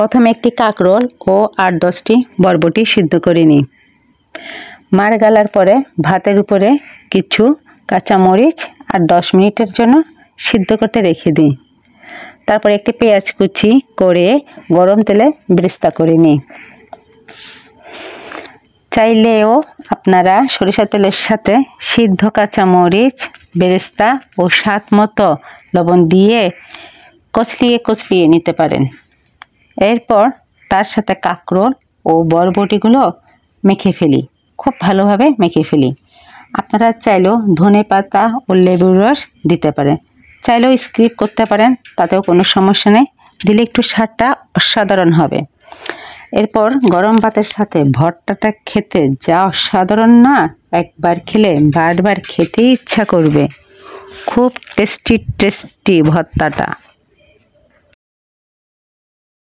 প্রথমে একটি কাঁকরোল ও ৮-১০টি বরবটি সিদ্ধ করে নিই। মাড় গালার পরে ভাতের উপরে কিছু কাঁচামরিচ আর 10 মিনিটের জন্য সিদ্ধ করতে রেখে দিই। তারপর একটি পেঁয়াজ কুচি করে গরম তেলে বেরেস্তা করে নিই। চাইলেও আপনারা সরিষার তেলের সাথে সিদ্ধ কাঁচামরিচ, বেরেস্তা ও স্বাদ মতো লবণ দিয়ে কচলিয়ে নিতে পারেন। এরপর তার সাথে কাঁকরোল ও বরবটিগুলো মেখে ফেলি, খুব ভালোভাবে মেখে ফেলি। আপনারা চাইলেও ধনেপাতা ও লেবুর রস দিতে পারেন, চাইলেও স্কিপ করতে পারেন, তাতেও কোনো সমস্যা নেই। দিলে একটু স্বাদটা অসাধারণ হবে। এরপর গরম ভাতের সাথে ভর্তাটা খেতে যা অসাধারণ না, একবার খেলে বারবার খেতেই ইচ্ছা করবে। খুব টেস্টি ভর্তাটা।